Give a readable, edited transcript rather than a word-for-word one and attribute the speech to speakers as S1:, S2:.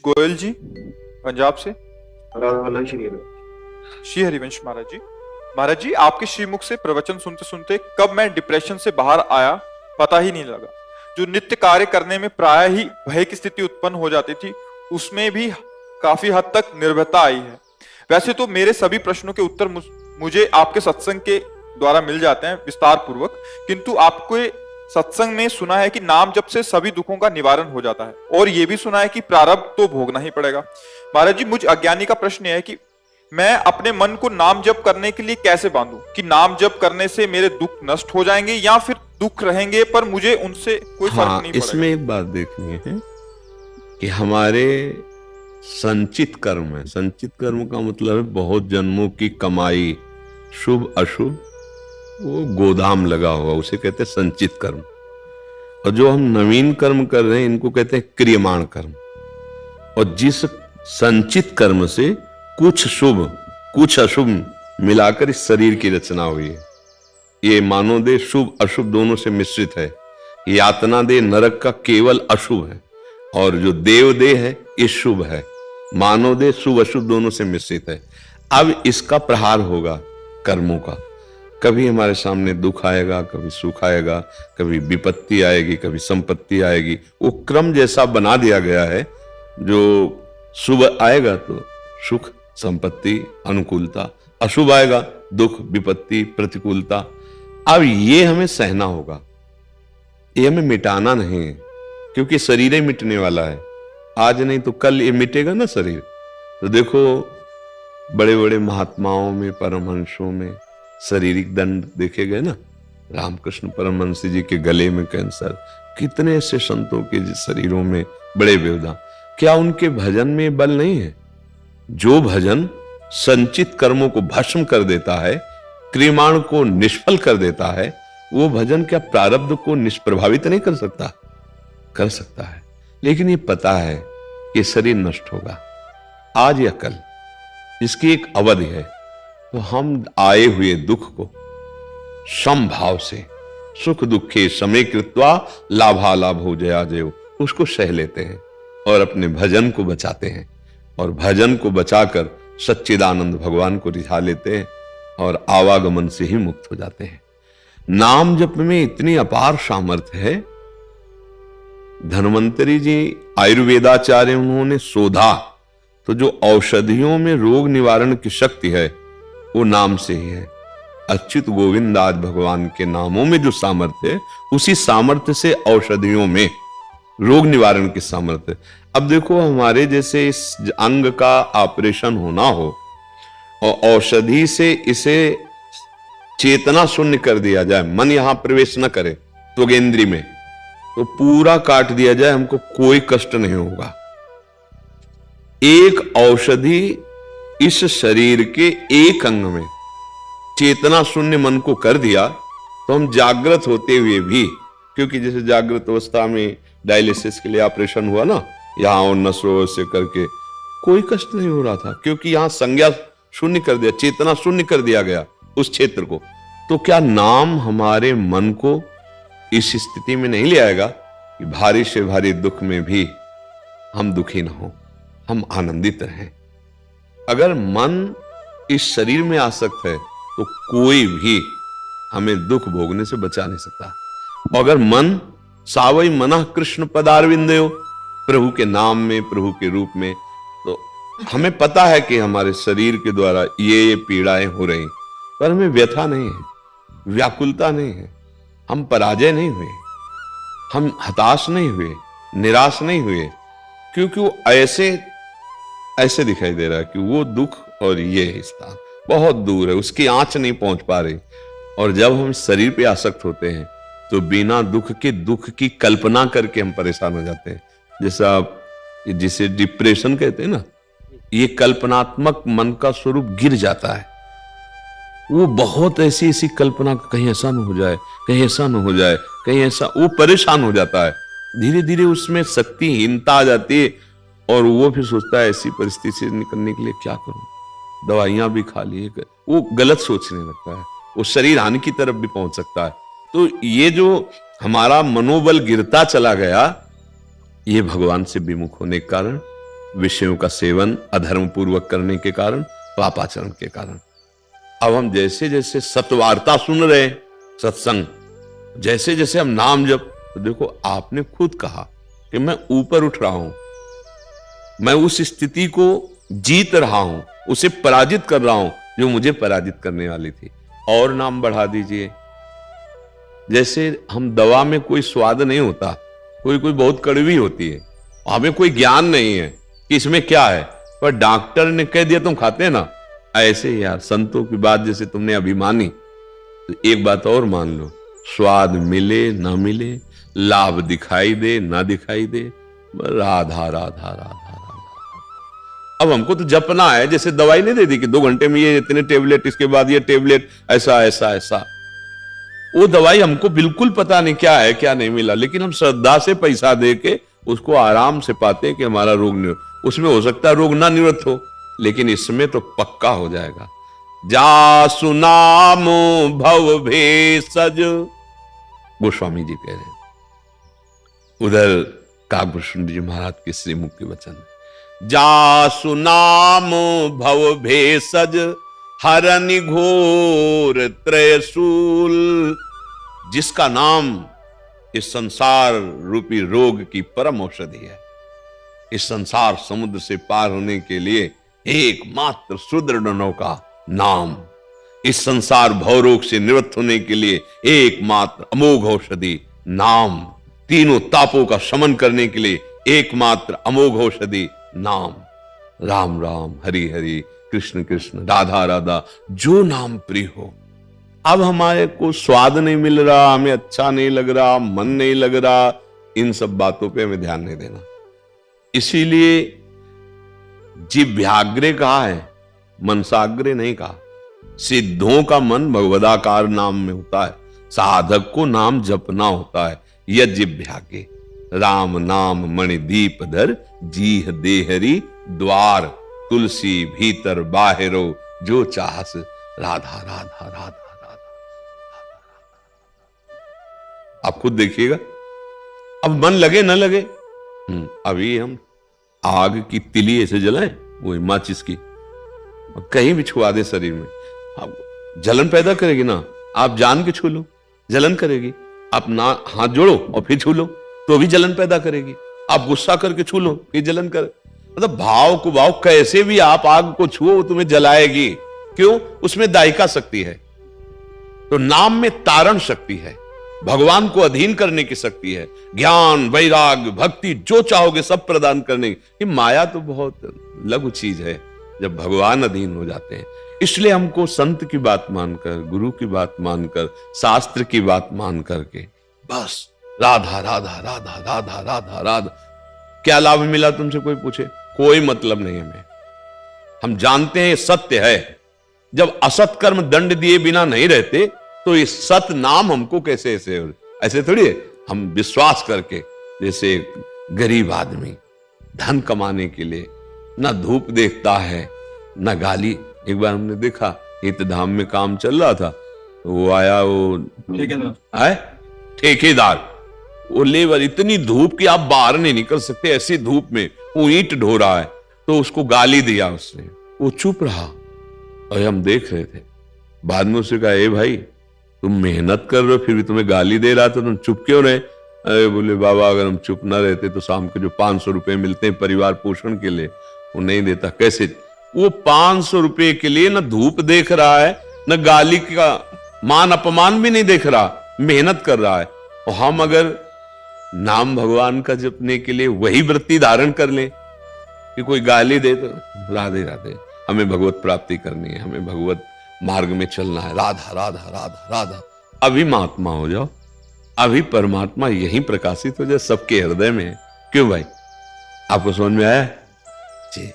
S1: गोयल जी, पंजाब से।
S2: श्री
S1: श्री हरिवंश महाराज जी। महाराज जी, आपके श्रीमुख से प्रवचन सुनते सुनते कब मैं डिप्रेशन से बाहर आया पता ही नहीं लगा। जो नित्य कार्य करने में प्राय ही भय की स्थिति उत्पन्न हो जाती थी, उसमें भी काफी हद तक निर्भयता आई है। वैसे तो मेरे सभी प्रश्नों के उत्तर मुझे आपके सत्संग के द्वारा मिल जाते हैं विस्तार पूर्वक, किंतु आपके सत्संग में सुना है कि नाम जप से सभी दुखों का निवारण हो जाता है, और यह भी सुना है कि प्रारब्ध तो भोगना ही पड़ेगा। महाराज जी, मुझ अज्ञानी का प्रश्न है कि मैं अपने मन को नाम जप करने के लिए कैसे बांधूं कि नाम जप करने से मेरे दुख नष्ट हो जाएंगे या फिर दुख रहेंगे पर मुझे उनसे कोई फर्क नहीं पड़ेगा।
S3: इसमें एक बात देखनी है कि हमारे संचित कर्म है। संचित कर्म का मतलब है बहुत जन्मों की कमाई, शुभ अशुभ, वो गोदाम लगा हुआ, उसे कहते हैं संचित कर्म। और जो हम नवीन कर्म कर रहे हैं इनको कहते हैं क्रियमाण कर्म। और जिस संचित कर्म से कुछ शुभ कुछ अशुभ मिलाकर इस शरीर की रचना हुई है। ये मानव देह शुभ अशुभ दोनों से मिश्रित है। यातना देह नरक का केवल अशुभ है, और जो देव देह है ये शुभ है। मानव देह शुभ अशुभ दोनों से मिश्रित है। अब इसका प्रहार होगा कर्मों का। कभी हमारे सामने दुख आएगा, कभी सुख आएगा, कभी विपत्ति आएगी, कभी संपत्ति आएगी। वो क्रम जैसा बना दिया गया है। जो शुभ आएगा तो सुख संपत्ति अनुकूलता, अशुभ आएगा दुख विपत्ति प्रतिकूलता। अब ये हमें सहना होगा, ये हमें मिटाना नहीं है, क्योंकि शरीर ही मिटने वाला है। आज नहीं तो कल ये मिटेगा ना शरीर। तो देखो बड़े बड़े महात्माओं में, परमहंसों में शारीरिक दंड देखे गए ना। रामकृष्ण परमहंस जी के गले में कैंसर, कितने ऐसे संतों के शरीरों में बड़े व्यवधान। क्या उनके भजन में बल नहीं है? जो भजन संचित कर्मों को भस्म कर देता है, क्रियमाण को निष्फल कर देता है, वो भजन क्या प्रारब्ध को निष्प्रभावित नहीं कर सकता? कर सकता है। लेकिन ये पता है कि शरीर नष्ट होगा आज या कल, इसकी एक अवधि है। तो हम आए हुए दुख को समभाव से सुख दुखे समय कृत्वा लाभालाभ हो जया जयो, उसको सह लेते हैं और अपने भजन को बचाते हैं। और भजन को बचाकर सच्चिदानंद भगवान को रिझा लेते हैं और आवागमन से ही मुक्त हो जाते हैं। नाम जप में इतनी अपार सामर्थ्य है। धन्वंतरी जी आयुर्वेदाचार्य, उन्होंने शोधा तो जो औषधियों में रोग निवारण की शक्ति है वो नाम से ही है। अच्युत गोविंद आज भगवान के नामों में जो सामर्थ्य है, उसी सामर्थ्य से औषधियों में रोग निवारण की सामर्थ्य। अब देखो हमारे जैसे इस अंग का ऑपरेशन होना हो और औषधि से इसे चेतना शून्य कर दिया जाए, मन यहां प्रवेश न करे त्वगेंद्री में, तो पूरा काट दिया जाए, हमको कोई कष्ट नहीं होगा। एक औषधि इस शरीर के एक अंग में चेतना शून्य मन को कर दिया तो हम जागृत होते हुए भी, क्योंकि जैसे जागृत अवस्था में डायलिसिस के लिए ऑपरेशन हुआ ना, यहां और नसों से करके कोई कष्ट नहीं हो रहा था, क्योंकि यहां संज्ञा शून्य कर दिया, चेतना शून्य कर दिया गया उस क्षेत्र को। तो क्या नाम हमारे मन को इस स्थिति में नहीं ले आएगा कि भारी से भारी दुख में भी हम दुखी न हो, हम आनंदित रहें? अगर मन इस शरीर में आसक्त है तो कोई भी हमें दुख भोगने से बचा नहीं सकता। अगर मन सावई मना कृष्ण पदारविंदयो, प्रभु के नाम में, प्रभु के रूप में, तो हमें पता है कि हमारे शरीर के द्वारा ये पीड़ाएं हो रही, पर हमें व्यथा नहीं है, व्याकुलता नहीं है, हम पराजय नहीं हुए, हम हताश नहीं हुए, निराश नहीं हुए, क्योंकि वो ऐसे दिखाई दे रहा है कि वो दुख और ये स्थान बहुत दूर है, उसकी आंच नहीं पहुंच पा रही। और जब हम शरीर पे आसक्त होते हैं तो बिना दुख के दुख की कल्पना करके हम परेशान हो जाते हैं। जैसा आप जिसे डिप्रेशन कहते हैं ना, ये कल्पनात्मक मन का स्वरूप गिर जाता है। वो बहुत ऐसी ऐसी कल्पना, कहीं ऐसा न हो जाए, कहीं ऐसा न हो जाए, कहीं ऐसा, वो परेशान हो जाता है। धीरे धीरे उसमें शक्तिहीनता आ जाती है और वो फिर सोचता है ऐसी परिस्थिति से निकलने के लिए क्या करूं, दवाइयां भी खा लिए, वो गलत सोचने लगता है, वो शरीर हानि की तरफ भी पहुंच सकता है। तो ये जो हमारा मनोबल गिरता चला गया, ये भगवान से विमुख होने के कारण विषयों का सेवन अधर्म पूर्वक करने के कारण, पापाचरण के कारण। अब हम जैसे जैसे सत्वार्ता सुन रहे हैं, सत्संग, जैसे जैसे हम नाम जप, तो देखो आपने खुद कहा कि मैं ऊपर उठ रहा हूं, मैं उस स्थिति को जीत रहा हूं, उसे पराजित कर रहा हूं जो मुझे पराजित करने वाली थी। और नाम बढ़ा दीजिए। जैसे हम दवा में कोई स्वाद नहीं होता, कोई कोई बहुत कड़वी होती है, हमें कोई ज्ञान नहीं है कि इसमें क्या है, पर डॉक्टर ने कह दिया तुम खाते हैं ना। ऐसे ही यार संतों की बात जैसे तुमने अभी मानी, तो एक बात और मान लो, स्वाद मिले ना मिले, लाभ दिखाई दे ना दिखाई दे, राधा राधा राधा राधा। अब हमको तो जपना है, जैसे दवाई नहीं दे दी कि 2 घंटे में ये इतने टेबलेट, इसके बाद ये टेबलेट, ऐसा ऐसा ऐसा। वो दवाई हमको बिल्कुल पता नहीं क्या है क्या नहीं मिला, लेकिन हम श्रद्धा से पैसा दे के उसको आराम से पाते हैं कि हमारा रोग निवृत्त। उसमें हो सकता है रोग ना निवृत्त हो, लेकिन इसमें तो पक्का हो जाएगा। जासु नाम भव भेषज, गोस्वामी जी कह रहे हैं। उधर काकभूषण जी महाराज के श्रीमुख के वचन, जासु नाम भव भेषज हरनि घोर त्रयशूल, जिसका नाम इस संसार रूपी रोग की परम औषधि है। इस संसार समुद्र से पार होने के लिए एकमात्र सुदृढ़ नौका नाम, इस संसार भवरोग से निवृत्त होने के लिए एकमात्र अमोघ औषधि नाम, तीनों तापों का शमन करने के लिए एकमात्र अमोघ औषधि नाम। राम राम हरि हरि कृष्ण कृष्ण राधा राधा, जो नाम प्रिय हो। अब हमारे को स्वाद नहीं मिल रहा, हमें अच्छा नहीं लग रहा, मन नहीं लग रहा, इन सब बातों पे हमें ध्यान नहीं देना। इसीलिए जिह्वाग्रे कहा है, मनसाग्रे नहीं कहा। सिद्धों का मन भगवदाकार नाम में होता है, साधक को नाम जपना होता है। यह जिह्वाग्रे राम नाम मणिदीप धर, जीह देहरी द्वार, तुलसी भीतर बाहिरो, जो चाहस राधा राधा राधा राधा। आप खुद देखिएगा, अब मन लगे न लगे। अभी हम आग की तिली ऐसे जलाएं, वो माचिस की, कहीं भी छुआ दे शरीर में, अब जलन पैदा करेगी ना। आप जान के छू लो, जलन करेगी। आप ना हाथ जोड़ो और फिर छू लो तो भी जलन पैदा करेगी। आप गुस्सा करके छू लो फिर जलन कर, मतलब भाव को भाव कैसे भी आप आग को छुओ वो तुम्हें जलाएगी। क्यों? उसमें दायिका शक्ति है। तो नाम में तारण शक्ति है, भगवान को अधीन करने की शक्ति है, ज्ञान वैराग्य भक्ति जो चाहोगे सब प्रदान करने की। माया तो बहुत लघु चीज है जब भगवान अधीन हो जाते हैं। इसलिए हमको संत की बात मानकर, गुरु की बात मानकर, शास्त्र की बात मान करके बस राधा राधा राधा राधा राधा राधा। क्या लाभ मिला तुमसे कोई पूछे? कोई मतलब नहीं हमें। हम जानते हैं सत्य है। जब असत कर्म दंड दिए बिना नहीं रहते तो ये सत नाम हमको कैसे ऐसे थोड़ी है। हम विश्वास करके, जैसे गरीब आदमी धन कमाने के लिए ना धूप देखता है ना गाली। एक बार हमने देखा हितधाम में काम चल रहा था, तो वो आया, वो ठेकेदार, वो लेबर, इतनी धूप कि आप बाहर नहीं निकल सकते, ऐसी धूप में वो ईंट ढो रहा है, तो उसको गाली दिया उसने। वो चुप रहा और हम देख रहे थे। बाद में उसने कहा, ए भाई तुम मेहनत कर रहे हो फिर भी तुम्हें गाली दे रहा था, तुम चुप क्यों रहे? अरे बोले बाबा अगर हम चुप ना रहते तो शाम के जो 500 रुपए मिलते हैं परिवार पोषण के लिए वो नहीं देता। कैसे? वो 500 रुपए के लिए ना धूप देख रहा है, ना गाली का मान अपमान भी नहीं देख रहा, मेहनत कर रहा है। और हम अगर नाम भगवान का जपने के लिए वही वृत्ति धारण कर लें कि कोई गाली दे तो राधे राधे, हमें भगवत प्राप्ति करनी है, हमें भगवत मार्ग में चलना है, राधा राधा राधा राधा। अभी महात्मा हो जाओ, अभी परमात्मा यहीं प्रकाशित हो जाए सबके हृदय में। क्यों भाई? आपको समझ में आया? जी।